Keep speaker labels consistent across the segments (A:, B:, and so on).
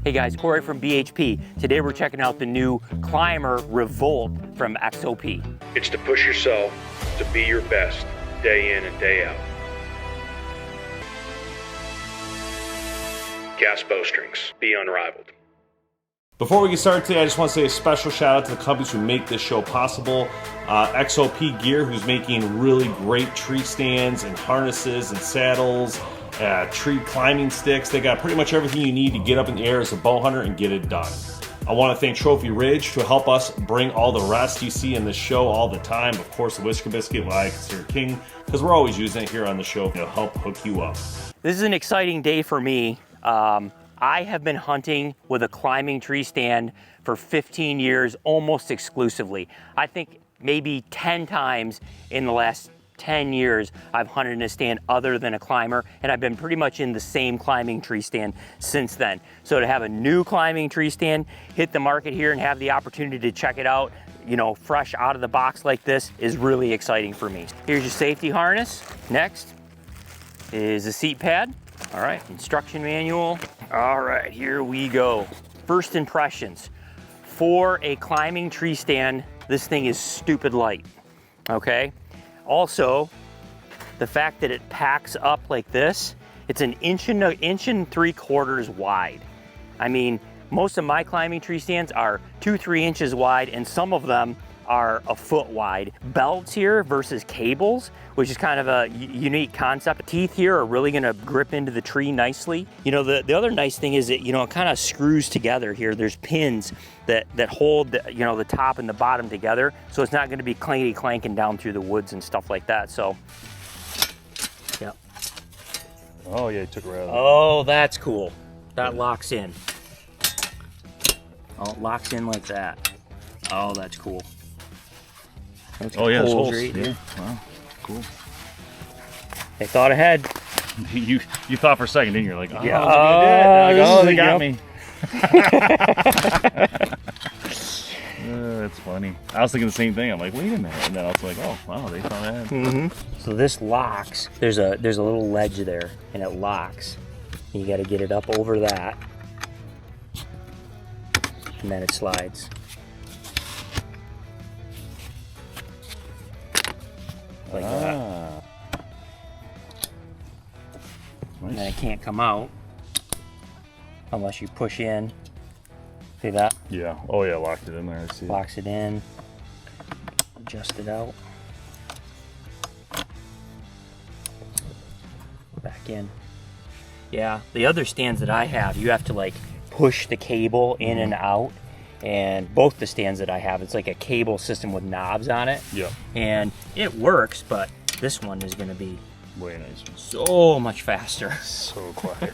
A: Hey guys, Corey from BHP. Today we're checking out the new Climber Revolt from XOP.
B: It's to push yourself to be your best day in and day out. Gas bowstrings, be unrivaled.
C: Before we get started today, I just want to say a special shout out to the companies who make this show possible. XOP Gear, who's making really great tree stands and harnesses and saddles, tree climbing sticks. They got pretty much everything you need to get up in the air as a bow hunter and get it done. I want to thank Trophy Ridge to help us bring all the rest you see in this show all the time. Of course, the Whisker Biscuit, what I consider king, because we're always using it here on the show to help hook you up.
A: This is an exciting day for me. I have been hunting with a climbing tree stand for 15 years, almost exclusively. I think maybe 10 times in the last 10 years I've hunted in a stand other than a climber, and I've been pretty much in the same climbing tree stand since then. So to have a new climbing tree stand hit the market here and have the opportunity to check it out, you know, fresh out of the box like this is really exciting for me. Here's your safety harness. Next is a seat pad. All right, instruction manual. All right, here we go. First impressions. For a climbing tree stand, this thing is stupid light, okay? Also, the fact that it packs up like this, it's an inch and 3/4 wide. I mean, most of my climbing tree stands are 2-3 inches wide, and some of them are a foot wide. Belts here versus cables, which is kind of a unique concept. Teeth here are really gonna grip into the tree nicely. You know, the other nice thing is that, you know, it kind of screws together here. There's pins that hold the, you know, the top and the bottom together, so it's not gonna be clanky clanking down through the woods and stuff like that. So, yeah.
C: Oh yeah, you took it right out.
A: Oh, that's cool. That locks in. Oh, it locks in like that. Oh, that's cool.
C: Oh yeah,
A: holes
C: right
A: right
C: yeah.
A: there.
C: Wow, cool.
A: They thought ahead.
C: You thought for a second, didn't you? You're like, oh,
A: yeah,
C: they got me. That's funny. I was thinking the same thing. I'm like, wait a minute, and then I was like, oh wow, they thought ahead.
A: Mm-hmm. So this locks. There's a little ledge there, and it locks. And you got to get it up over that, and then it slides. Like that.
C: Nice.
A: And then it can't come out unless you push in. See that?
C: Yeah. Oh yeah, locked it in there. I see.
A: Locks it in. Adjust it out. Back in. Yeah. The other stands that I have, you have to like push the cable in and out. And both the stands that I have, it's like a cable system with knobs on it.
C: Yeah.
A: And it works, but this one is going to be
C: way nicer.
A: So much faster.
C: So quiet.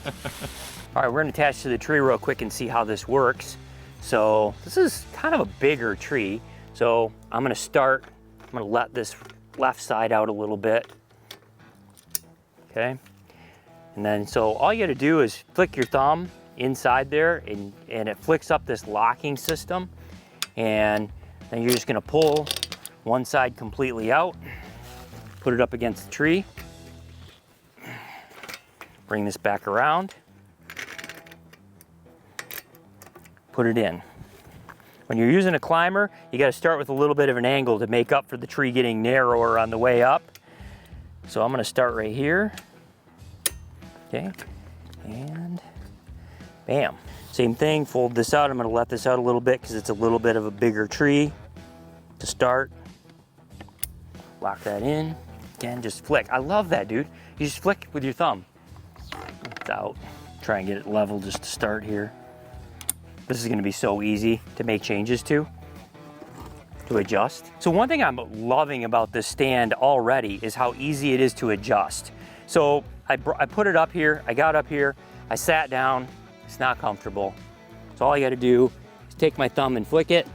A: All right, we're going to attach to the tree real quick and see how this works. So this is kind of a bigger tree. So I'm going to let this left side out a little bit. Okay. And then, so all you got to do is flick your thumb inside there, and it flicks up this locking system, and then you're just going to pull one side completely out, put it up against the tree, bring this back around, put it in. When you're using a climber, you got to start with a little bit of an angle to make up for the tree getting narrower on the way up. So I'm going to start right here. Okay, and bam. Same thing, fold this out. I'm going to let this out a little bit because it's a little bit of a bigger tree to start. Lock that in. Again, just flick. I love that, dude. You just flick with your thumb. It's out. Try and get it level just to start here. This is going to be so easy to make changes to adjust. So one thing I'm loving about this stand already is how easy it is to adjust. So I put it up here, I got up here, I sat down. It's not comfortable. So all I got to do is take my thumb and flick it,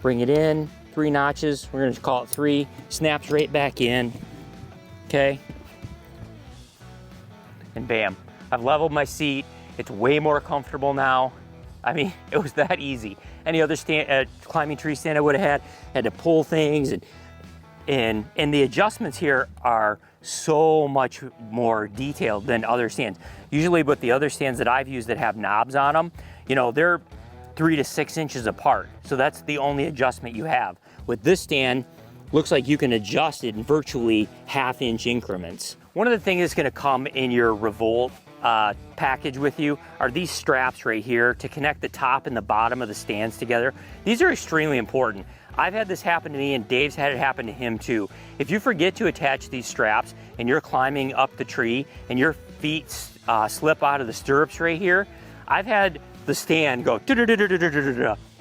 A: bring it in, 3 notches. We're going to call it 3. Snaps right back in. Okay. And bam, I've leveled my seat. It's way more comfortable now. I mean, it was that easy. Any other stand, climbing tree stand I would have had to pull things and And the adjustments here are so much more detailed than other stands. Usually with the other stands that I've used that have knobs on them, you know, they're 3 to 6 inches apart. So that's the only adjustment you have. With this stand, looks like you can adjust it in virtually half-inch increments. One of the things that's gonna come in your Revolt package with you are these straps right here to connect the top and the bottom of the stands together. These are extremely important. I've had this happen to me and Dave's had it happen to him too. If you forget to attach these straps and you're climbing up the tree and your feet slip out of the stirrups right here, I've had the stand go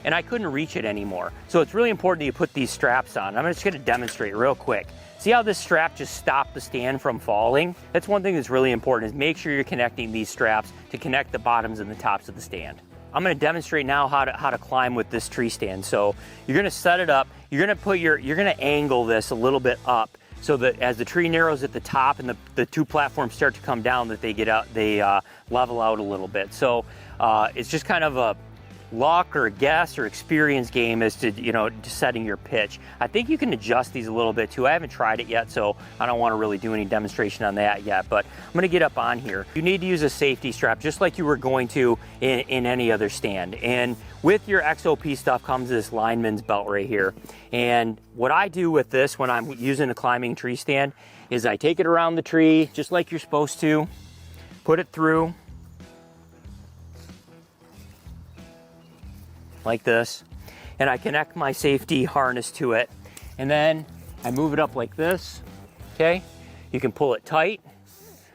A: and I couldn't reach it anymore. So it's really important that you put these straps on. I'm just gonna demonstrate real quick. See how this strap just stopped the stand from falling? That's one thing that's really important, is make sure you're connecting these straps to connect the bottoms and the tops of the stand. I'm gonna demonstrate now how to climb with this tree stand. So you're gonna set it up, you're gonna angle this a little bit up so that as the tree narrows at the top and the two platforms start to come down, that they level out a little bit. So it's just kind of a luck or a guess or experience game as to, you know, setting your pitch. I think you can adjust these a little bit too. I haven't tried it yet, so I don't want to really do any demonstration on that yet, but I'm gonna get up on here. You need to use a safety strap just like you were going to in any other stand. And with your XOP stuff comes this lineman's belt right here. And what I do with this when I'm using a climbing tree stand is I take it around the tree just like you're supposed to, put it through, like this, and I connect my safety harness to it, and then I move it up like this, okay? You can pull it tight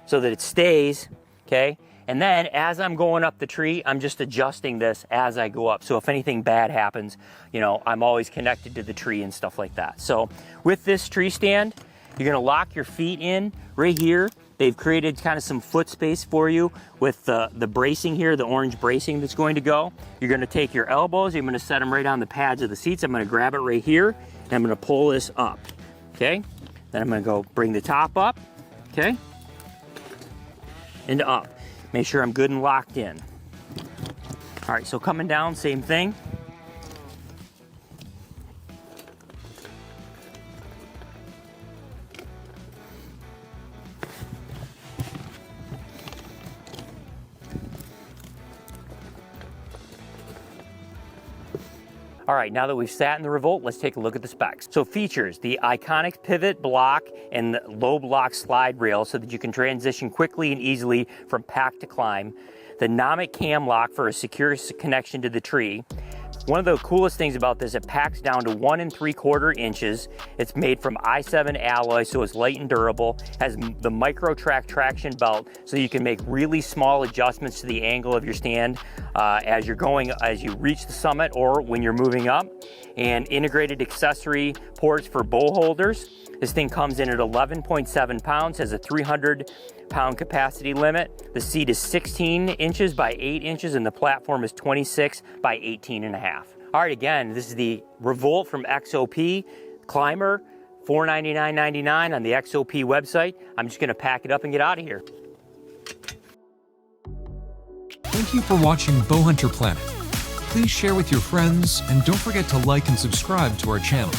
A: so that it stays, okay? And then as I'm going up the tree, I'm just adjusting this as I go up. So if anything bad happens, you know, I'm always connected to the tree and stuff like that. So with this tree stand, you're gonna lock your feet in right here. They've created kind of some foot space for you with the bracing here, the orange bracing that's going to go. You're gonna take your elbows, you're gonna set them right on the pads of the seats. I'm gonna grab it right here, and I'm gonna pull this up, okay? Then I'm gonna go bring the top up, okay? And up. Make sure I'm good and locked in. All right, so coming down, same thing. All right, now that we've sat in the Revolt, let's take a look at the specs. So features, the ICONX pivot block and the LOBLOCK slide rail so that you can transition quickly and easily from pack to climb. The NOMIC Cam Lock for a secure connection to the tree. One of the coolest things about this, it packs down to 1 3/4 inches. It's made from i7 alloy, so it's light and durable. Has the MicroTrac Traction Belt, so you can make really small adjustments to the angle of your stand as you reach the summit or when you're moving up. And integrated accessory ports for bow holders. This thing comes in at 11.7 pounds, has a 300-pound capacity limit. The seat is 16 inches by 8 inches, and the platform is 26 by 18.5. All right, again, this is the Revolt from XOP Climber, $499.99 on the XOP website. I'm just gonna pack it up and get out of here.
D: Thank you for watching BowHunterPlanet. Please share with your friends, and don't forget to like and subscribe to our channel.